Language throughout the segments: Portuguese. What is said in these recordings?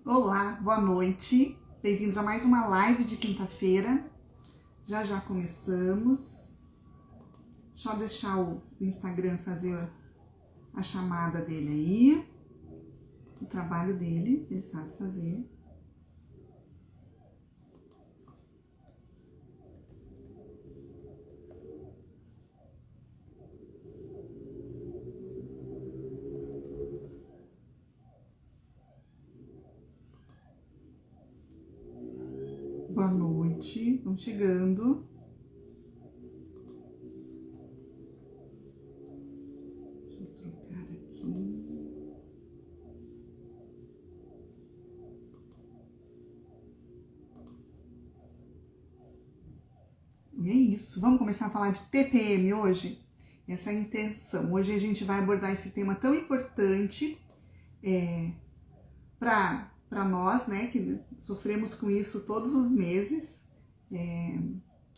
Olá, boa noite. Bem-vindos a mais uma live de quinta-feira. Já começamos. Só deixar o Instagram fazer a chamada dele aí. O trabalho dele, ele sabe fazer. Boa noite, vamos chegando. Deixa eu trocar aqui. E é isso, vamos começar a falar de TPM hoje? Essa é a intenção. Hoje a gente vai abordar esse tema tão importante para nós, né, que sofremos com isso todos os meses.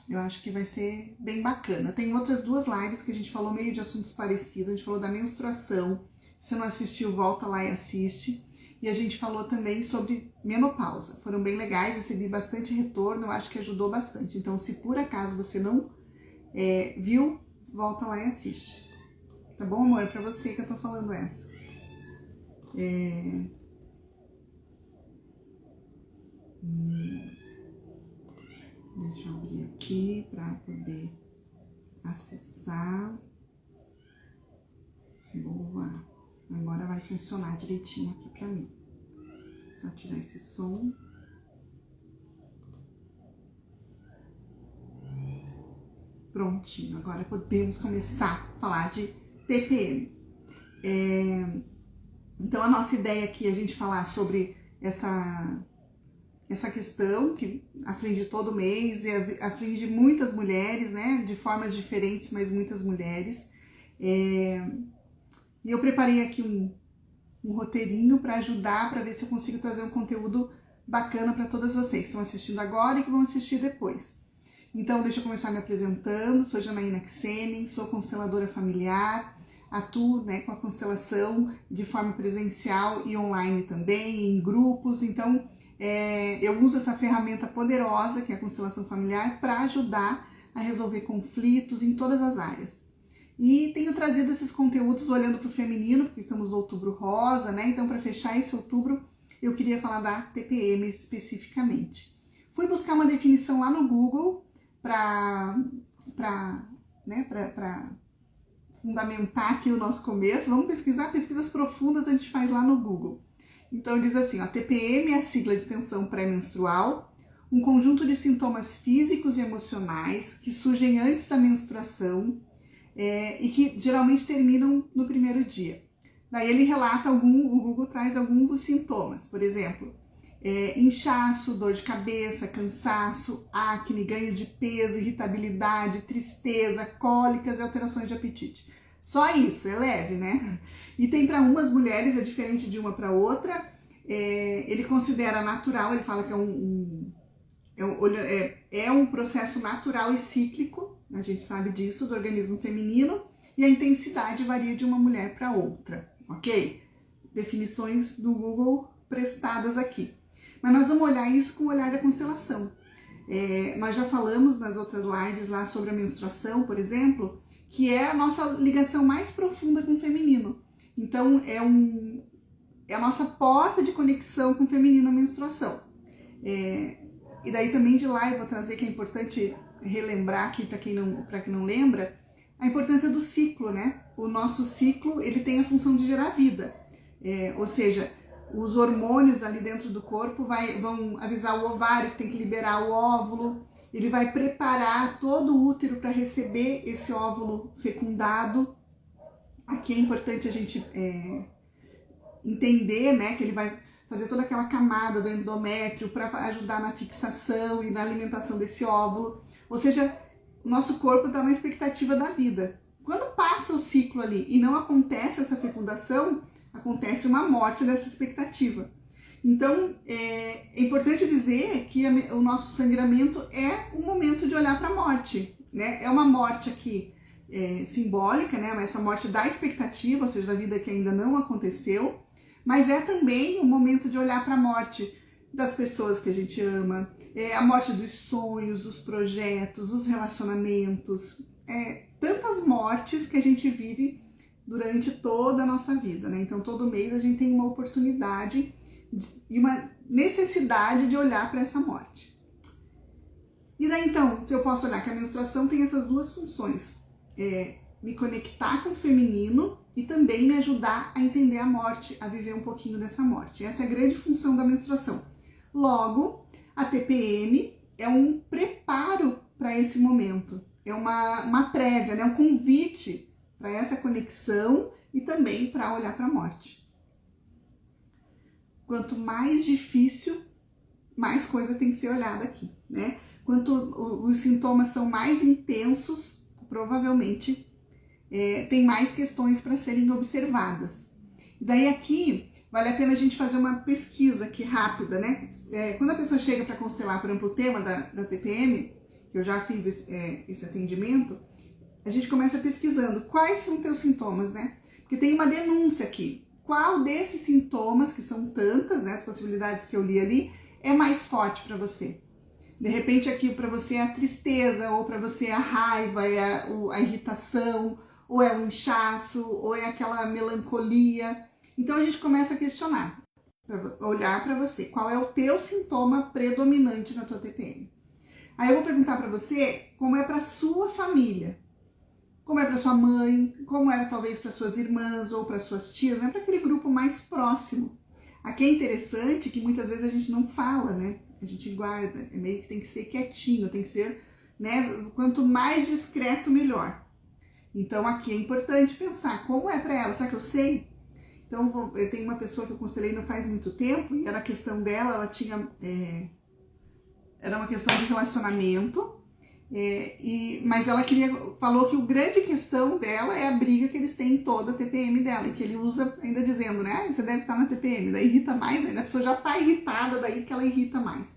Eu acho que vai ser bem bacana. Tem outras duas lives que a gente falou meio de assuntos parecidos. A gente falou da menstruação. Se você não assistiu, volta lá e assiste. E a gente falou também sobre menopausa. Foram bem legais, recebi bastante retorno, eu acho que ajudou bastante. Então, se por acaso você não viu, volta lá e assiste. Tá bom, amor? É pra você que eu tô falando essa. Deixa eu abrir aqui para poder acessar. Boa! Agora vai funcionar direitinho aqui para mim. Só tirar esse som. Prontinho, agora podemos começar a falar de TPM. Então, a nossa ideia aqui é a gente falar sobre essa questão que aflige todo mês e aflige muitas mulheres, né? De formas diferentes, mas muitas mulheres. E eu preparei aqui um roteirinho para ajudar, para ver se eu consigo trazer um conteúdo bacana para todas vocês que estão assistindo agora e que vão assistir depois. Então, deixa eu começar me apresentando. Sou Janaína Ksenen, sou consteladora familiar, atuo, né, com a constelação de forma presencial e online também, em grupos. Então, eu uso essa ferramenta poderosa, que é a constelação familiar, para ajudar a resolver conflitos em todas as áreas. E tenho trazido esses conteúdos olhando para o feminino, porque estamos no Outubro Rosa, né? Então, para fechar esse outubro, eu queria falar da TPM especificamente. Fui buscar uma definição lá no Google para fundamentar aqui o nosso começo. Vamos pesquisar, pesquisas profundas a gente faz lá no Google. Então diz assim, ó, TPM é a sigla de tensão pré-menstrual, um conjunto de sintomas físicos e emocionais que surgem antes da menstruação e que geralmente terminam no primeiro dia. Daí ele relata o Google traz alguns dos sintomas, por exemplo, inchaço, dor de cabeça, cansaço, acne, ganho de peso, irritabilidade, tristeza, cólicas e alterações de apetite. Só isso, é leve, né? E tem para umas mulheres, é diferente de uma para outra. Ele considera natural, ele fala que é um processo natural e cíclico, a gente sabe disso, do organismo feminino, e a intensidade varia de uma mulher para outra, ok? Definições do Google prestadas aqui. Mas nós vamos olhar isso com o olhar da constelação. Nós já falamos nas outras lives lá sobre a menstruação, por exemplo, que é a nossa ligação mais profunda com o feminino. Então, é a nossa porta de conexão com o feminino, a menstruação. E daí também de lá eu vou trazer que é importante relembrar aqui, para quem não lembra, a importância do ciclo, né? O nosso ciclo, ele tem a função de gerar vida. Ou seja, os hormônios ali dentro do corpo vão avisar o ovário que tem que liberar o óvulo, ele vai preparar todo o útero para receber esse óvulo fecundado. Aqui é importante a gente entender, né, que ele vai fazer toda aquela camada do endométrio para ajudar na fixação e na alimentação desse óvulo. Ou seja, o nosso corpo está na expectativa da vida. Quando passa o ciclo ali e não acontece essa fecundação, acontece uma morte dessa expectativa. Então, é importante dizer que o nosso sangramento é um momento de olhar para a morte, né? É uma morte aqui simbólica, né? Essa morte da expectativa, ou seja, da vida que ainda não aconteceu, Mas é também um momento de olhar para a morte das pessoas que a gente ama, a morte dos sonhos, dos projetos, dos relacionamentos, tantas mortes que a gente vive durante toda a nossa vida, né? Então todo mês a gente tem uma oportunidade e uma necessidade de olhar para essa morte. E daí então, se eu posso olhar que a menstruação tem essas duas funções, me conectar com o feminino e também me ajudar a entender a morte, a viver um pouquinho dessa morte. Essa é a grande função da menstruação. Logo, a TPM é um preparo para esse momento, é uma prévia, né? Um convite para essa conexão e também para olhar para a morte. Quanto mais difícil, mais coisa tem que ser olhada aqui, né? Quanto os sintomas são mais intensos, provavelmente tem mais questões para serem observadas. Daí aqui, vale a pena a gente fazer uma pesquisa aqui rápida, né? Quando a pessoa chega para constelar, por exemplo, o tema da TPM, que eu já fiz esse atendimento, a gente começa pesquisando quais são teus sintomas, né? Porque tem uma denúncia aqui. Qual desses sintomas, que são tantas, né, as possibilidades que eu li ali, é mais forte para você? De repente aqui para você é a tristeza, ou para você é a raiva, é a irritação, ou é o inchaço, ou é aquela melancolia. Então a gente começa a questionar, olhar para você, qual é o teu sintoma predominante na tua TPM. Aí eu vou perguntar para você como é para sua família, como é para sua mãe, como é talvez para suas irmãs ou para suas tias, né, para aquele grupo mais próximo. Aqui é interessante que muitas vezes a gente não fala, né? A gente guarda, meio que tem que ser quietinho, tem que ser, né? Quanto mais discreto, melhor. Então aqui é importante pensar como é para ela, será que eu sei? Então eu tenho uma pessoa que eu constelei não faz muito tempo e era a questão dela, ela tinha, era uma questão de relacionamento, mas ela falou que a grande questão dela é a briga que eles têm em toda a TPM dela, e que ele usa ainda dizendo, né, você deve estar na TPM, daí irrita mais ainda, a pessoa já está irritada, daí que ela irrita mais.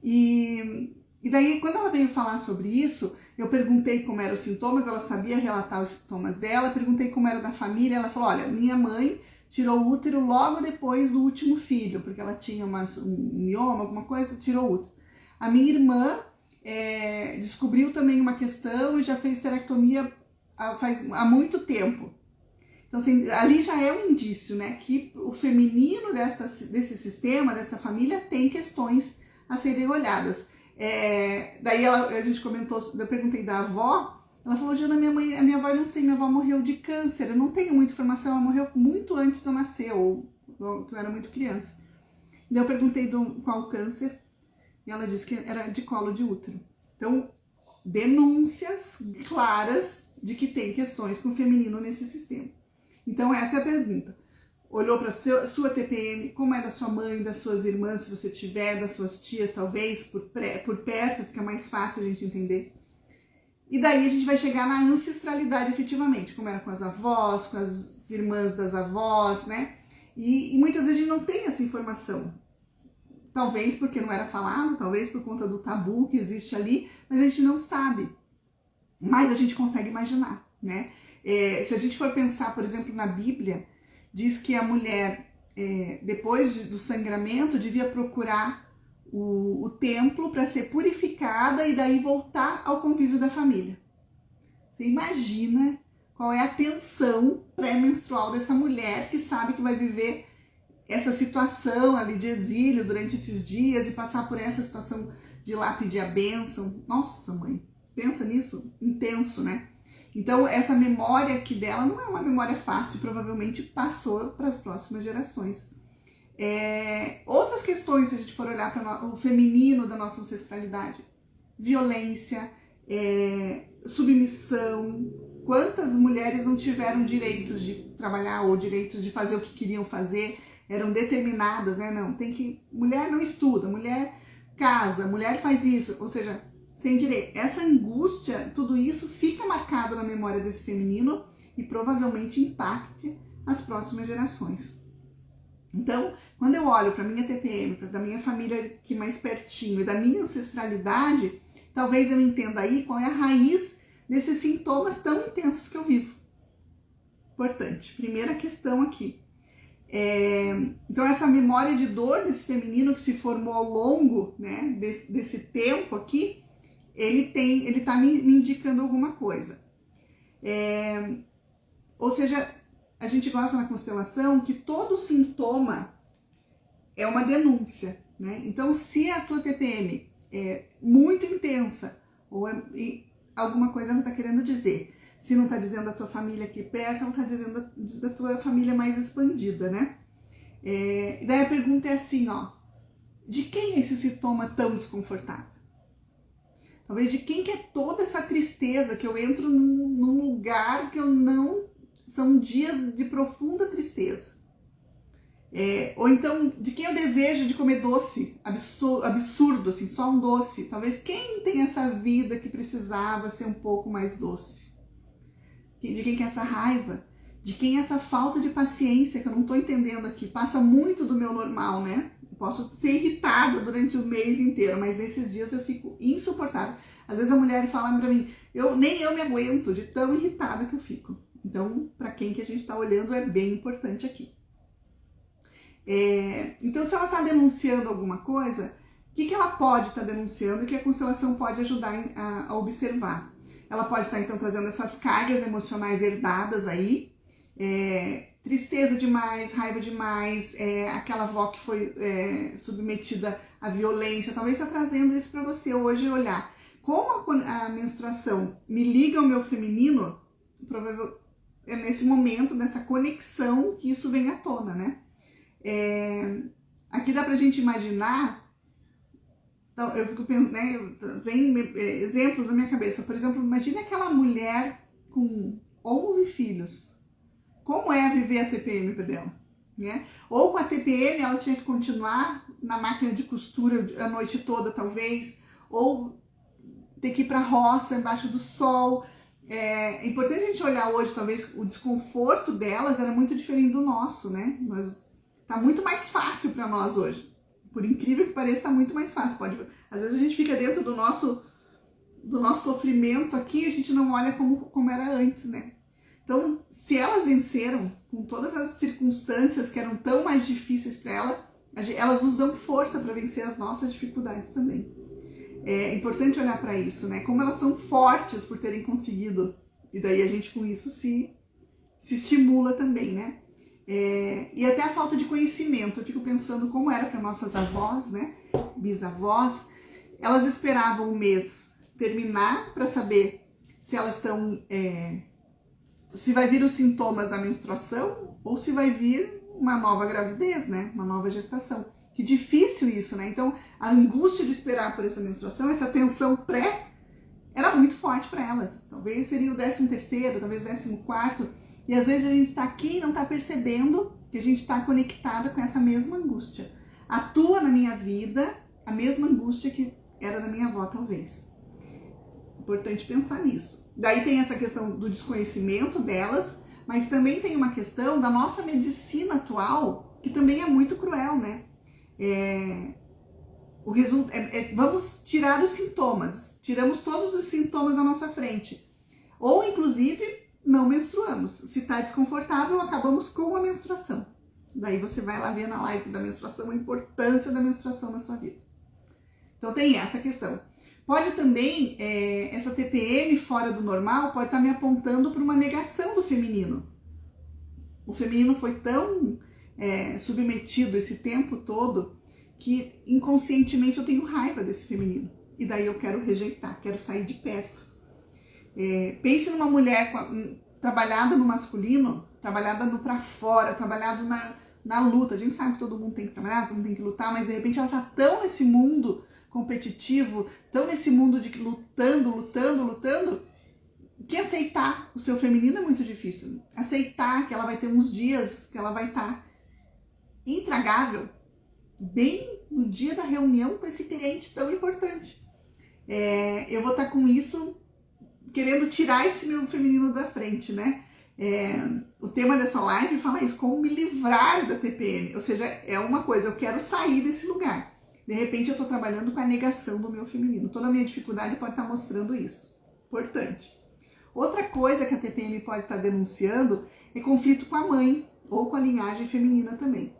E daí quando ela veio falar sobre isso, eu perguntei como eram os sintomas, ela sabia relatar os sintomas dela, perguntei como era da família, ela falou, olha, minha mãe tirou o útero logo depois do último filho, porque ela tinha um mioma, alguma coisa, tirou o útero. A minha irmã descobriu também uma questão e já fez esterectomia há muito tempo. Então, assim, ali já é um indício, né, que o feminino desse sistema, dessa família, tem questões a serem olhadas. Daí a gente comentou, eu perguntei da avó, ela falou, Jana, a minha avó, eu não sei, minha avó morreu de câncer, eu não tenho muita informação, ela morreu muito antes de eu nascer, ou que eu era muito criança. Daí eu perguntei qual câncer, e ela disse que era de colo de útero. Então, denúncias claras de que tem questões com o feminino nesse sistema. Então, essa é a pergunta. Olhou para sua TPM, como é da sua mãe, das suas irmãs, se você tiver, das suas tias, talvez, por perto, fica mais fácil a gente entender. E daí a gente vai chegar na ancestralidade efetivamente, como era com as avós, com as irmãs das avós, né? E muitas vezes a gente não tem essa informação. Talvez porque não era falado, talvez por conta do tabu que existe ali, mas a gente não sabe. Mas a gente consegue imaginar, né? Se a gente for pensar, por exemplo, na Bíblia, diz que a mulher, depois do sangramento, devia procurar o templo para ser purificada e daí voltar ao convívio da família. Você imagina qual é a tensão pré-menstrual dessa mulher que sabe que vai viver essa situação ali de exílio durante esses dias e passar por essa situação de ir lá pedir a bênção. Nossa, mãe, pensa nisso? Intenso, né? Então, essa memória aqui dela não é uma memória fácil, provavelmente passou para as próximas gerações. Outras questões, se a gente for olhar para o feminino da nossa ancestralidade, violência, submissão, quantas mulheres não tiveram direitos de trabalhar ou direitos de fazer o que queriam fazer, eram determinadas, né? Não, mulher não estuda, mulher casa, mulher faz isso, ou seja, sem direito. Essa angústia, tudo isso fica marcado na memória desse feminino e provavelmente impacte as próximas gerações. Então, quando eu olho para minha TPM, da minha família aqui mais pertinho e da minha ancestralidade, talvez eu entenda aí qual é a raiz desses sintomas tão intensos que eu vivo. Importante. Primeira questão aqui. Então essa memória de dor desse feminino que se formou ao longo, né, desse tempo aqui, ele tá me indicando alguma coisa. Ou seja, a gente gosta na constelação que todo sintoma é uma denúncia, né? Então, se a tua TPM é muito intensa ou alguma coisa não está querendo dizer, se não está dizendo da tua família aqui perto, ela está dizendo da tua família mais expandida, né? E daí a pergunta é assim, ó, de quem é esse sintoma tão desconfortável? Talvez de quem que é toda essa tristeza, que eu entro num lugar que eu não... São dias de profunda tristeza. Ou então, de quem eu desejo de comer doce, absurdo, assim, só um doce. Talvez quem tem essa vida que precisava ser um pouco mais doce. De quem que é essa raiva, de quem é essa falta de paciência, que eu não tô entendendo aqui. Passa muito do meu normal, né? Eu posso ser irritada durante o mês inteiro, mas nesses dias eu fico insuportável. Às vezes a mulher fala pra mim, nem eu me aguento de tão irritada que eu fico. Então, para quem que a gente está olhando é bem importante aqui. Então, se ela está denunciando alguma coisa, o que ela pode estar denunciando e que a constelação pode ajudar a observar? Ela pode estar, então, trazendo essas cargas emocionais herdadas aí, tristeza demais, raiva demais, aquela avó que foi submetida à violência, talvez está trazendo isso para você hoje olhar. Como a menstruação me liga ao meu feminino, provavelmente é nesse momento, nessa conexão, que isso vem à tona, né? Aqui dá pra gente imaginar, então, eu fico pensando, né? Vem exemplos na minha cabeça. Por exemplo, imagine aquela mulher com 11 filhos. Como é viver a TPM para dela? Né? Ou com a TPM ela tinha que continuar na máquina de costura a noite toda, talvez, ou ter que ir pra roça, embaixo do sol. É importante a gente olhar hoje, talvez o desconforto delas era muito diferente do nosso, né? Tá muito mais fácil para nós hoje. Por incrível que pareça, tá muito mais fácil. Às vezes a gente fica dentro do nosso sofrimento aqui, a gente não olha como era antes, né? Então, se elas venceram com todas as circunstâncias que eram tão mais difíceis para elas nos dão força para vencer as nossas dificuldades também. É importante olhar para isso, né? Como elas são fortes por terem conseguido. E daí a gente com isso se estimula também, né? E até a falta de conhecimento. Eu fico pensando como era para nossas avós, né? Bisavós. Elas esperavam um mês terminar para saber se elas estão... se vai vir os sintomas da menstruação ou se vai vir uma nova gravidez, né? Uma nova gestação. Que difícil isso, né? Então, a angústia de esperar por essa menstruação, essa tensão pré, era muito forte para elas. Talvez seria o 13º, talvez o 14º. E às vezes a gente tá aqui e não tá percebendo que a gente tá conectada com essa mesma angústia. Atua na minha vida a mesma angústia que era da minha avó, talvez. Importante pensar nisso. Daí tem essa questão do desconhecimento delas, mas também tem uma questão da nossa medicina atual, que também é muito cruel, né? Vamos tirar os sintomas, tiramos todos os sintomas da nossa frente, ou inclusive não menstruamos. Se está desconfortável, acabamos com a menstruação. Daí você vai lá ver na live da menstruação a importância da menstruação na sua vida. Então tem essa questão. Pode também, essa TPM fora do normal pode estar me apontando para uma negação do feminino. O feminino foi tão submetido esse tempo todo que inconscientemente eu tenho raiva desse feminino. E daí eu quero rejeitar, quero sair de perto. Pense numa mulher trabalhada no masculino, trabalhada no pra fora, trabalhada na luta. A gente sabe que todo mundo tem que trabalhar, todo mundo tem que lutar, mas de repente ela tá tão nesse mundo competitivo, tão nesse mundo de lutando, que aceitar o seu feminino é muito difícil. Aceitar que ela vai ter uns dias que ela vai estar intragável, bem no dia da reunião com esse cliente tão importante. Eu vou estar com isso, querendo tirar esse meu feminino da frente, né? O tema dessa live fala isso, como me livrar da TPM. Ou seja, é uma coisa, eu quero sair desse lugar. De repente eu estou trabalhando com a negação do meu feminino. Toda a minha dificuldade pode estar mostrando isso. Importante. Outra coisa que a TPM pode estar denunciando é conflito com a mãe. ou com a linhagem feminina também.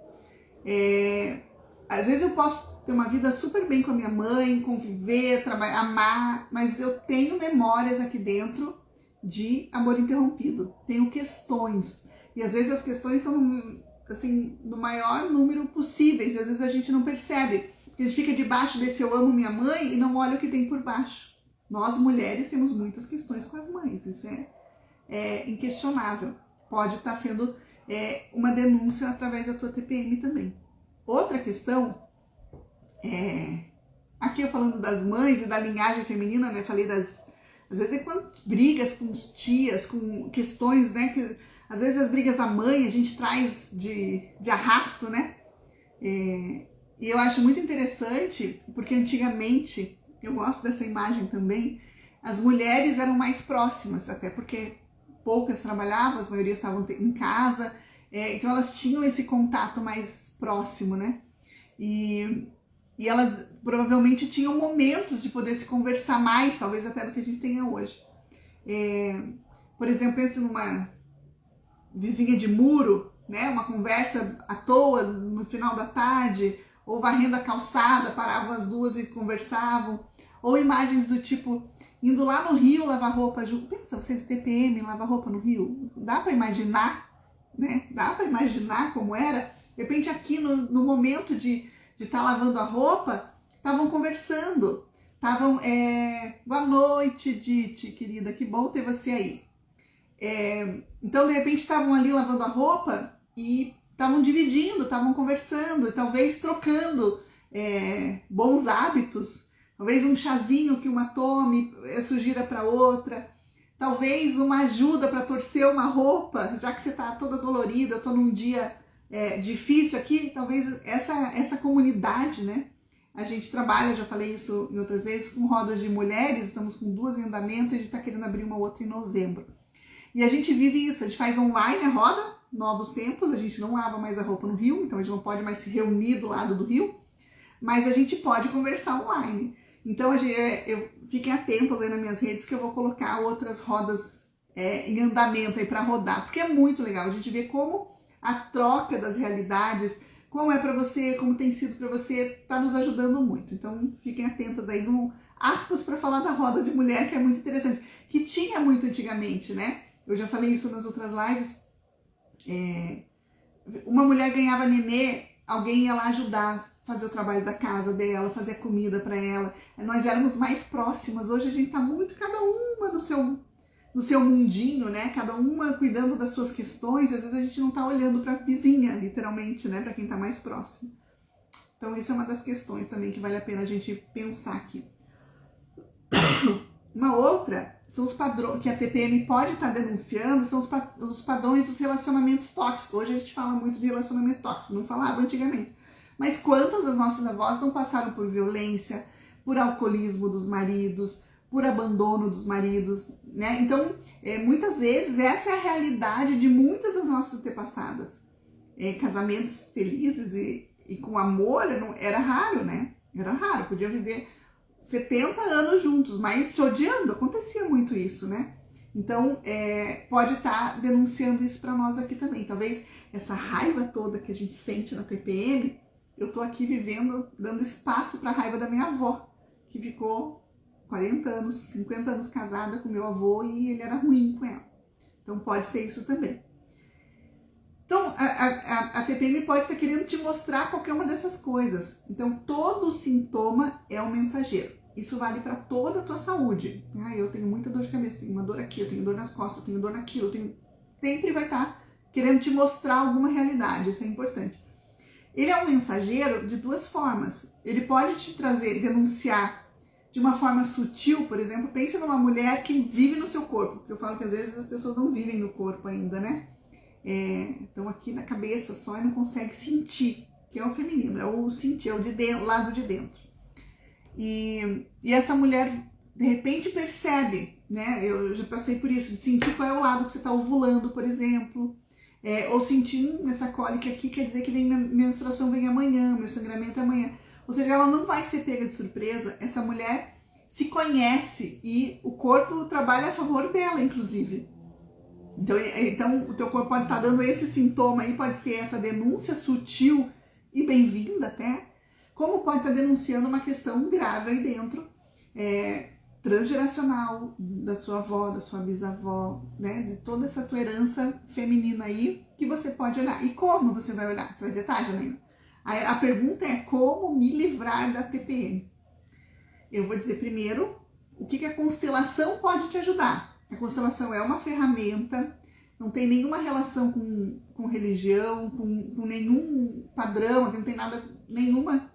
Às vezes eu posso ter uma vida super bem com a minha mãe, conviver, trabalhar, amar, mas eu tenho memórias aqui dentro de amor interrompido, tenho questões, e às vezes as questões são assim, no maior número possíveis, e às vezes a gente não percebe, porque a gente fica debaixo desse eu amo minha mãe e não olha o que tem por baixo. Nós mulheres temos muitas questões com as mães, isso é inquestionável, pode estar sendo uma denúncia através da tua TPM também. Outra questão, aqui eu falando das mães e da linhagem feminina, né, falei às vezes brigas com os tias, com questões, né, que às vezes as brigas da mãe a gente traz de arrasto, né, e eu acho muito interessante, porque antigamente, eu gosto dessa imagem também, as mulheres eram mais próximas, até porque poucas trabalhavam, as maioria estavam em casa, então elas tinham esse contato mais próximo, né? E elas provavelmente tinham momentos de poder se conversar mais, talvez até do que a gente tenha hoje. Por exemplo, pense numa vizinha de muro, né? Uma conversa à toa no final da tarde, ou varrendo a calçada, paravam as duas e conversavam. Ou imagens do tipo, indo lá no rio lavar roupa junto. Pensa, você de TPM, lavar roupa no rio. Dá para imaginar, né? Dá para imaginar como era? De repente aqui no momento de estar lavando a roupa, estavam conversando. Estavam, boa noite, Dite, querida, que bom ter você aí. Então, de repente, estavam ali lavando a roupa e estavam dividindo, estavam conversando, e talvez trocando bons hábitos. Talvez um chazinho que uma tome sugira para outra. Talvez uma ajuda para torcer uma roupa, já que você está toda dolorida, eu estou num dia difícil aqui. Talvez essa comunidade, né? A gente trabalha, já falei isso em outras vezes, com rodas de mulheres, estamos com 2 em andamento e a gente está querendo abrir uma outra em novembro. E a gente vive isso, a gente faz online a roda, novos tempos, a gente não lava mais a roupa no rio, então a gente não pode mais se reunir do lado do rio, mas a gente pode conversar online. Então, fiquem atentos aí nas minhas redes que eu vou colocar outras rodas em andamento aí para rodar, porque é muito legal a gente ver como a troca das realidades, como é para você, como tem sido para você, tá nos ajudando muito. Então, fiquem atentas aí no aspas para falar da roda de mulher, que é muito interessante, que tinha muito antigamente, né? Eu já falei isso nas outras lives. Uma mulher ganhava nenê, alguém ia lá ajudar, fazer o trabalho da casa dela, fazer comida para ela. Nós éramos mais próximas. Hoje a gente tá muito, cada uma no seu mundinho, né? Cada uma cuidando das suas questões. Às vezes a gente não tá olhando para a vizinha, literalmente, né? Para quem tá mais próximo. Então isso é uma das questões também que vale a pena a gente pensar aqui. Uma outra são os padrões que a TPM pode estar denunciando, são os padrões dos relacionamentos tóxicos. Hoje a gente fala muito de relacionamento tóxico, não falava antigamente. Mas quantas das nossas avós não passaram por violência, por alcoolismo dos maridos, por abandono dos maridos, né? Então, muitas vezes, essa é a realidade de muitas das nossas antepassadas. Casamentos felizes e com amor era raro, né? Era raro, podia viver 70 anos juntos, mas se odiando, acontecia muito isso, né? Então, pode estar denunciando isso para nós aqui também. Talvez essa raiva toda que a gente sente na TPM, eu tô aqui vivendo, dando espaço para a raiva da minha avó, que ficou 40 anos, 50 anos casada com meu avô e ele era ruim com ela. Então, pode ser isso também. Então, a TPM pode estar querendo te mostrar qualquer uma dessas coisas. Então, todo sintoma é um mensageiro. Isso vale para toda a tua saúde. Eu tenho muita dor de cabeça, tenho uma dor aqui, eu tenho dor nas costas, eu tenho dor naquilo. Sempre vai estar querendo te mostrar alguma realidade, isso é importante. Ele é um mensageiro de 2 formas. Ele pode te denunciar de uma forma sutil, por exemplo. Pense numa mulher que vive no seu corpo, porque eu falo que às vezes as pessoas não vivem no corpo ainda, né? Estão aqui na cabeça só e não consegue sentir, que é o feminino, é o sentir, é o de dentro, lado de dentro. E essa mulher de repente percebe, né? Eu já passei por isso, de sentir qual é o lado que você está ovulando, por exemplo, ou sentir essa cólica aqui quer dizer que minha menstruação vem amanhã, meu sangramento é amanhã. Ou seja, ela não vai ser pega de surpresa. Essa mulher se conhece e o corpo trabalha a favor dela, inclusive. Então o teu corpo pode estar dando esse sintoma aí, pode ser essa denúncia sutil e bem-vinda até, como pode estar denunciando uma questão grave aí dentro, transgeracional, da sua avó, da sua bisavó, né? De toda essa tua herança feminina aí, que você pode olhar. E como você vai olhar? Você vai dizer, tá, Janaína? A pergunta é como me livrar da TPM? Eu vou dizer primeiro o que a constelação pode te ajudar. A constelação é uma ferramenta, não tem nenhuma relação com religião, com nenhum padrão, não tem nada, nenhuma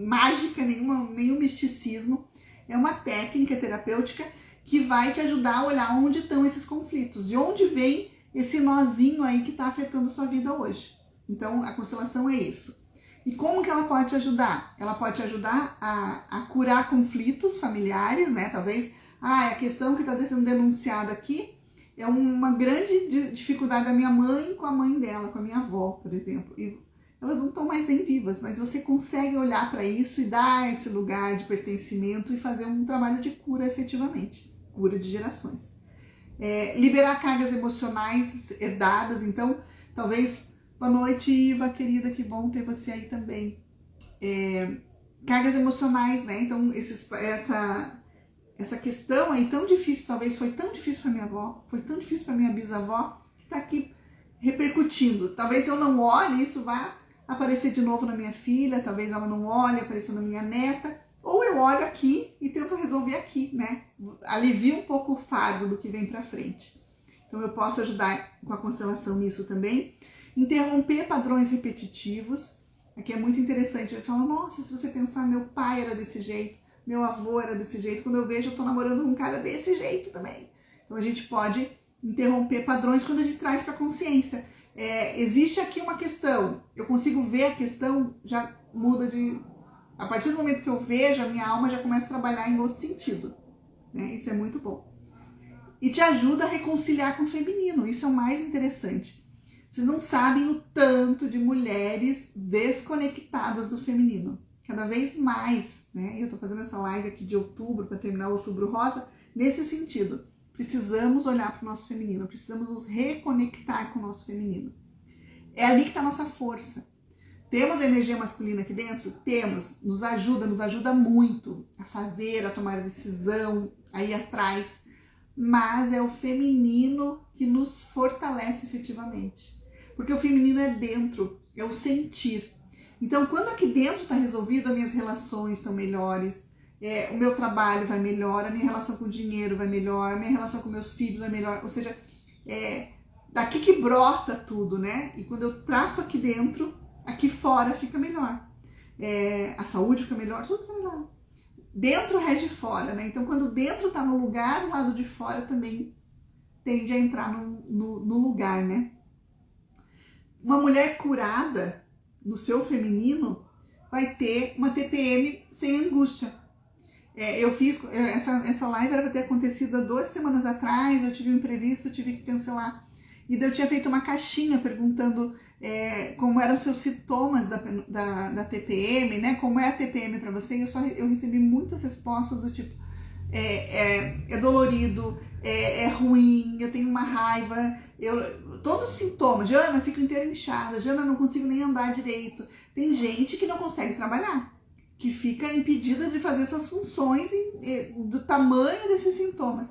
mágica, nenhum misticismo. É uma técnica terapêutica que vai te ajudar a olhar onde estão esses conflitos, de onde vem esse nozinho aí que está afetando a sua vida hoje. Então, a constelação é isso. E como que ela pode te ajudar? Ela pode te ajudar a curar conflitos familiares, né? Talvez, a questão que está sendo denunciada aqui é uma grande dificuldade da minha mãe com a mãe dela, com a minha avó, por exemplo. E elas não estão mais nem vivas, mas você consegue olhar para isso e dar esse lugar de pertencimento e fazer um trabalho de cura efetivamente, cura de gerações. Liberar cargas emocionais herdadas, então, talvez, boa noite, Iva, querida, que bom ter você aí também. Cargas emocionais, né? Então, essa questão aí tão difícil, talvez foi tão difícil para minha avó, foi tão difícil para minha bisavó, que está aqui repercutindo. Talvez eu não olhe, isso vá aparecer de novo na minha filha, talvez ela não olhe, aparecer na minha neta, ou eu olho aqui e tento resolver aqui, né? Alivio um pouco o fardo do que vem para frente. Então eu posso ajudar com a constelação nisso também. Interromper padrões repetitivos, aqui é muito interessante. Eu falo, nossa, se você pensar, meu pai era desse jeito, meu avô era desse jeito, quando eu vejo eu tô namorando com um cara desse jeito também. Então a gente pode interromper padrões quando a gente traz para a consciência. Existe aqui uma questão, eu consigo ver a questão, já muda de... A partir do momento que eu vejo, a minha alma já começa a trabalhar em outro sentido, né? Isso é muito bom. E te ajuda a reconciliar com o feminino, isso é o mais interessante. Vocês não sabem o tanto de mulheres desconectadas do feminino, cada vez mais, né? Eu tô fazendo essa live aqui de outubro, para terminar o Outubro Rosa, nesse sentido. Precisamos olhar para o nosso feminino, precisamos nos reconectar com o nosso feminino. É ali que está a nossa força. Temos a energia masculina aqui dentro? Temos. Nos ajuda muito a fazer, a tomar a decisão, a ir atrás. Mas é o feminino que nos fortalece efetivamente. Porque o feminino é dentro, é o sentir. Então, quando aqui dentro está resolvido, as minhas relações estão melhores, o meu trabalho vai melhor, a minha relação com o dinheiro vai melhor, a minha relação com meus filhos vai melhor, ou seja, daqui que brota tudo, né? E quando eu trato aqui dentro, aqui fora fica melhor. A saúde fica melhor, tudo fica melhor. Dentro rege fora, né? Então quando dentro tá no lugar, o lado de fora também tende a entrar no lugar, né? Uma mulher curada no seu feminino vai ter uma TPM sem angústia. Eu fiz essa live, era para ter acontecido há 2 semanas atrás, eu tive um imprevisto, tive que cancelar. E daí eu tinha feito uma caixinha perguntando como eram os seus sintomas da TPM, né? Como é a TPM para você? E eu recebi muitas respostas do tipo, é dolorido, é ruim, eu tenho uma raiva, todos os sintomas. Jana, eu fico inteira inchada, Jana, não consigo nem andar direito. Tem gente que não consegue trabalhar, que fica impedida de fazer suas funções do tamanho desses sintomas.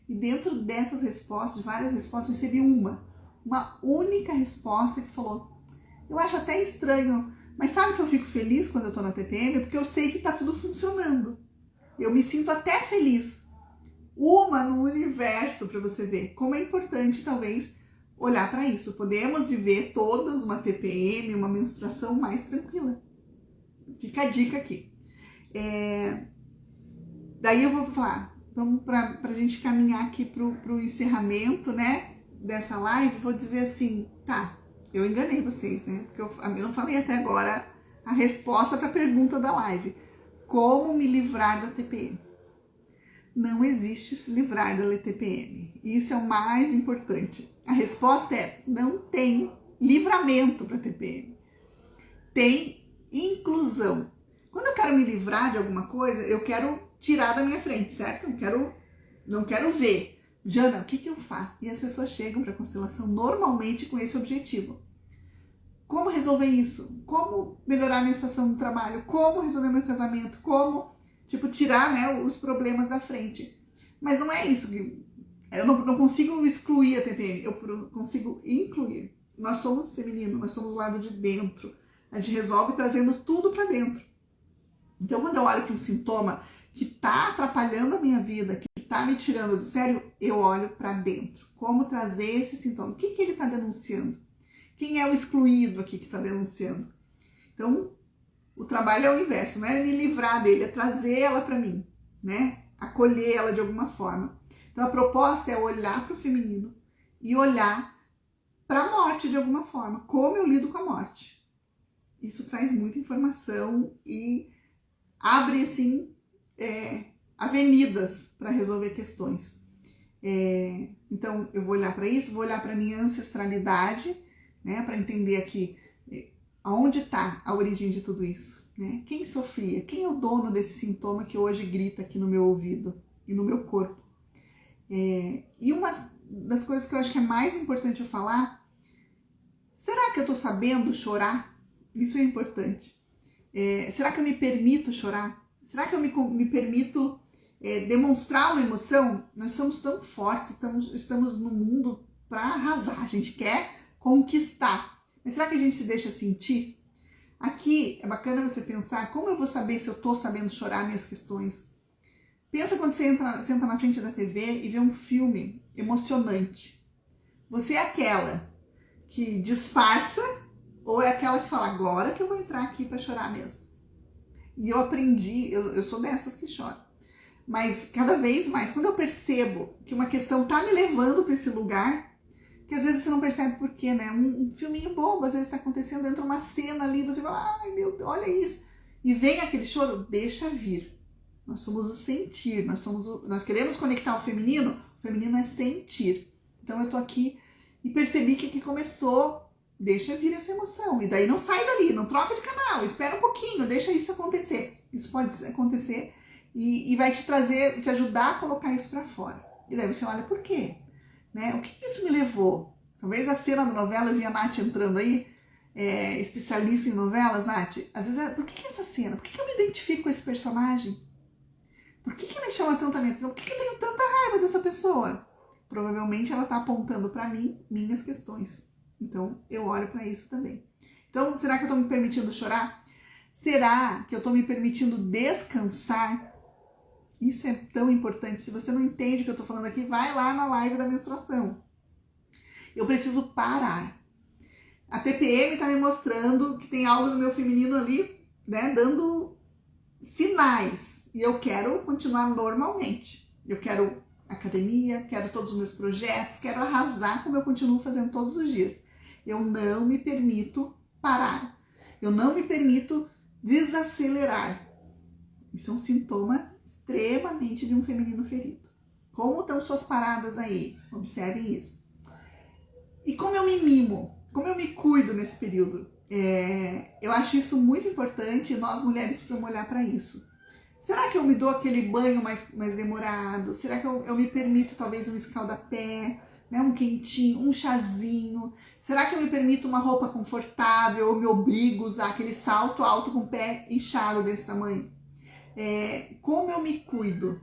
E dentro dessas respostas, várias respostas, eu recebi uma única resposta que falou, eu acho até estranho, mas sabe que eu fico feliz quando eu tô na TPM? Porque eu sei que tá tudo funcionando. Eu me sinto até feliz. Uma no universo, para você ver como é importante, talvez, olhar para isso. Podemos viver todas uma TPM, uma menstruação mais tranquila. Fica a dica aqui. Daí eu vou falar, vamos pra gente caminhar aqui pro encerramento, né, dessa live. Vou dizer assim, tá, eu enganei vocês, né, porque eu não falei até agora a resposta para a pergunta da live. Como me livrar da TPM? Não existe se livrar da TPM. Isso é o mais importante. A resposta é, não tem livramento para TPM. Tem inclusão. Quando eu quero me livrar de alguma coisa, eu quero tirar da minha frente, certo? Não quero ver. Jana, o que eu faço? E as pessoas chegam para a constelação normalmente com esse objetivo. Como resolver isso? Como melhorar a minha situação no trabalho? Como resolver meu casamento? Como, tirar, né, os problemas da frente? Mas não é isso. Eu não consigo excluir a TPM, eu consigo incluir. Nós somos feminino, nós somos o lado de dentro. A gente resolve trazendo tudo para dentro. Então, quando eu olho para um sintoma que está atrapalhando a minha vida, que está me tirando do sério, eu olho para dentro. Como trazer esse sintoma? O que ele está denunciando? Quem é o excluído aqui que está denunciando? Então, o trabalho é o inverso, não é me livrar dele, é trazer ela para mim, né? Acolher ela de alguma forma. Então, a proposta é olhar para o feminino e olhar para a morte de alguma forma. Como eu lido com a morte? Isso traz muita informação e abre, assim, avenidas para resolver questões. Então, eu vou olhar para isso, vou olhar para a minha ancestralidade, né, para entender aqui aonde está a origem de tudo isso, né? Quem sofria? Quem é o dono desse sintoma que hoje grita aqui no meu ouvido e no meu corpo? E uma das coisas que eu acho que é mais importante eu falar, será que eu estou sabendo chorar? Isso é importante. Será que eu me permito chorar? Será que eu me permito demonstrar uma emoção? Nós somos tão fortes, estamos no mundo para arrasar, a gente quer conquistar. Mas será que a gente se deixa sentir? Aqui é bacana você pensar, como eu vou saber se eu estou sabendo chorar minhas questões? Pensa quando você senta na frente da TV e vê um filme emocionante. Você é aquela que disfarça ou é aquela que fala, agora que eu vou entrar aqui para chorar mesmo? E eu aprendi, eu sou dessas que choram. Mas cada vez mais, quando eu percebo que uma questão tá me levando para esse lugar, que às vezes você não percebe por quê, né? Um filminho bobo, às vezes está acontecendo, entra uma cena ali, você fala, ai meu Deus, olha isso. E vem aquele choro, deixa vir. Nós somos o sentir, nós queremos conectar o feminino é sentir. Então eu tô aqui e percebi que aqui começou, deixa vir essa emoção. E daí não sai dali, não troca de canal, espera um pouquinho, deixa isso acontecer. Isso pode acontecer e vai te trazer, te ajudar a colocar isso para fora. E daí você olha, por quê? Né? O que isso me levou? Talvez a cena da novela, eu vi a Nath entrando aí, especialista em novelas, Nath. Às vezes, por que essa cena? Por que eu me identifico com esse personagem? Por que me chama tanta minha atenção? Por que eu tenho tanta raiva dessa pessoa? Provavelmente ela está apontando para mim minhas questões. Então, eu olho para isso também. Então, será que eu estou me permitindo chorar? Será que eu estou me permitindo descansar? Isso é tão importante. Se você não entende o que eu estou falando aqui, vai lá na live da menstruação. Eu preciso parar. A TPM está me mostrando que tem algo no meu feminino ali, né, dando sinais. E eu quero continuar normalmente. Eu quero academia, quero todos os meus projetos, quero arrasar como eu continuo fazendo todos os dias. Eu não me permito parar. Eu não me permito desacelerar. Isso é um sintoma extremamente de um feminino ferido. Como estão suas paradas aí? Observem isso. E como eu me mimo? Como eu me cuido nesse período? Eu acho isso muito importante e nós mulheres precisamos olhar para isso. Será que eu me dou aquele banho mais demorado? Será que eu me permito talvez um escaldapé, né, um quentinho, um chazinho? Será que eu me permito uma roupa confortável? Eu me obrigo a usar aquele salto alto com o pé inchado desse tamanho? Como eu me cuido?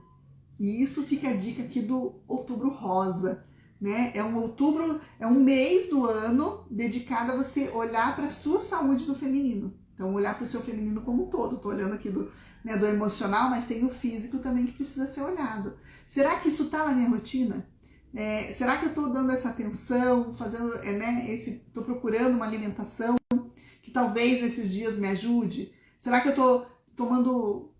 E isso fica a dica aqui do Outubro Rosa, né? É um mês do ano dedicado a você olhar para a sua saúde do feminino. Então, olhar para o seu feminino como um todo. Estou olhando aqui do emocional, mas tem o físico também que precisa ser olhado. Será que isso está na minha rotina? Será que eu estou dando essa atenção, fazendo, estou procurando uma alimentação que talvez nesses dias me ajude? Será que eu estou tomando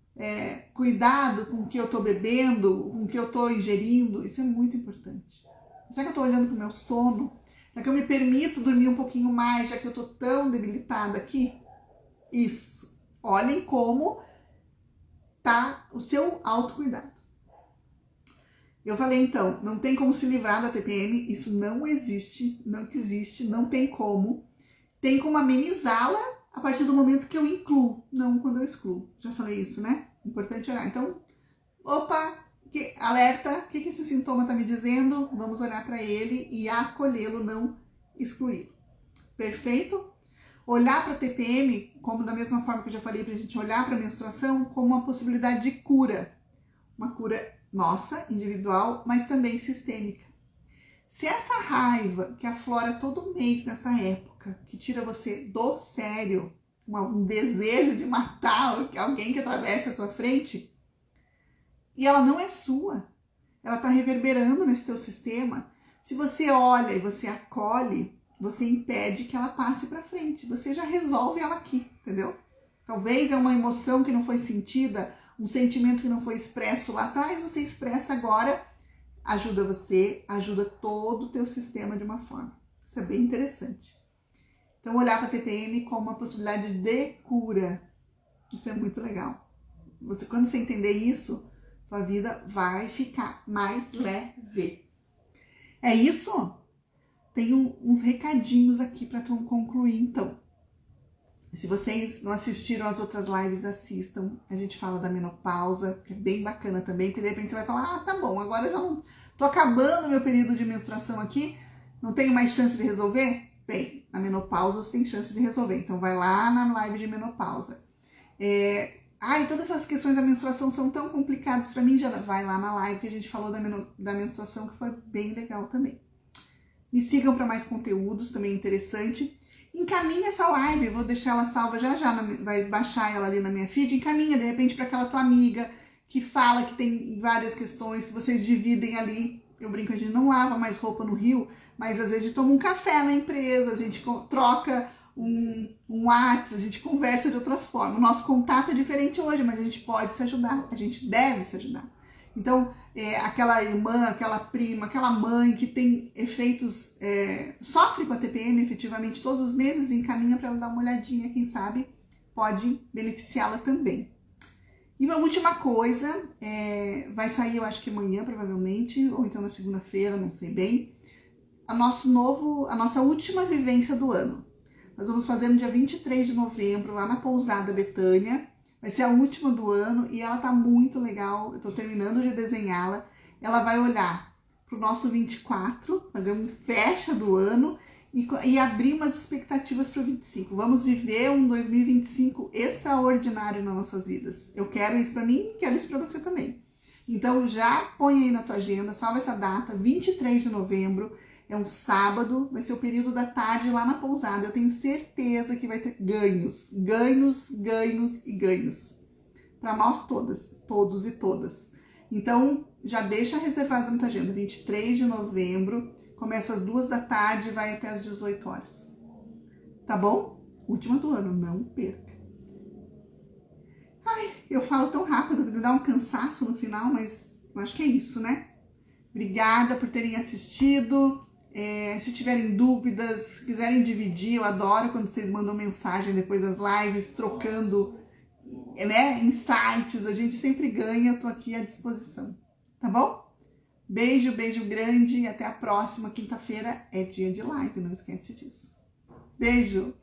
cuidado com o que eu estou bebendo, com o que eu estou ingerindo? Isso é muito importante. Será que eu estou olhando para o meu sono? Será que eu me permito dormir um pouquinho mais, já que eu estou tão debilitada aqui? Isso. Olhem como tá o seu autocuidado. Eu falei, então, não tem como se livrar da TPM, isso não existe, não tem como. Tem como amenizá-la a partir do momento que eu incluo, não quando eu excluo. Já falei isso, né? Importante olhar. Então, opa, Alerta, o que esse sintoma está me dizendo? Vamos olhar para ele e acolhê-lo, não excluí-lo. Perfeito? Olhar para a TPM, como da mesma forma que eu já falei para a gente olhar para a menstruação, como uma possibilidade de cura. Uma cura nossa, individual, mas também sistêmica. Se essa raiva que aflora todo mês nessa época, que tira você do sério, um desejo de matar alguém que atravessa a tua frente, e ela não é sua, ela está reverberando nesse teu sistema, se você olha e você acolhe, você impede que ela passe para frente, você já resolve ela aqui, entendeu? Talvez é uma emoção que não foi sentida, um sentimento que não foi expresso lá atrás, você expressa agora, ajuda você, ajuda todo o teu sistema de uma forma. Isso é bem interessante. Então, olhar para a TPM como uma possibilidade de cura. Isso é muito legal. Quando você entender isso, tua vida vai ficar mais leve. É isso? Tem uns recadinhos aqui para tu concluir, então. Se vocês não assistiram as outras lives, assistam. A gente fala da menopausa, que é bem bacana também, porque de repente você vai falar, tá bom, agora eu já não tô acabando meu período de menstruação aqui, não tenho mais chance de resolver? Tem. Na menopausa você tem chance de resolver. Então vai lá na live de menopausa. E todas essas questões da menstruação são tão complicadas para mim, já vai lá na live que a gente falou da menstruação, que foi bem legal também. Me sigam para mais conteúdos, também interessante. Encaminha essa live, eu vou deixar ela salva já, vai baixar ela ali na minha feed, encaminha de repente para aquela tua amiga que fala que tem várias questões que vocês dividem ali. Eu brinco, a gente não lava mais roupa no rio, mas às vezes a gente toma um café na empresa, a gente troca um WhatsApp, a gente conversa de outras formas. O nosso contato é diferente hoje, mas a gente pode se ajudar, a gente deve se ajudar. Então, aquela irmã, aquela prima, aquela mãe que tem efeitos, sofre com a TPM efetivamente todos os meses, encaminha para ela dar uma olhadinha, quem sabe pode beneficiá-la também. E uma última coisa, vai sair eu acho que amanhã provavelmente, ou então na segunda-feira, não sei bem, a nossa última vivência do ano. Nós vamos fazer no dia 23 de novembro, lá na Pousada Betânia. Vai ser a última do ano e ela tá muito legal. Eu tô terminando de desenhá-la. Ela vai olhar pro nosso 24, fazer um fecha do ano e abrir umas expectativas para o 25. Vamos viver um 2025 extraordinário nas nossas vidas. Eu quero isso para mim, quero isso para você também. Então já põe aí na tua agenda, salva essa data, 23 de novembro. É um sábado, vai ser o período da tarde lá na pousada. Eu tenho certeza que vai ter ganhos, ganhos, ganhos e ganhos. Para nós todas, todos e todas. Então, já deixa reservado na tua agenda. 23 de novembro, começa às 2 da tarde e vai até às 18 horas. Tá bom? Última do ano, não perca. Ai, eu falo tão rápido, me dá um cansaço no final, mas eu acho que é isso, né? Obrigada por terem assistido. Se tiverem dúvidas, quiserem dividir, eu adoro quando vocês mandam mensagem depois das lives, trocando insights, a gente sempre ganha, eu tô aqui à disposição, tá bom? Beijo, beijo grande e até a próxima quinta-feira é dia de live, não esquece disso. Beijo!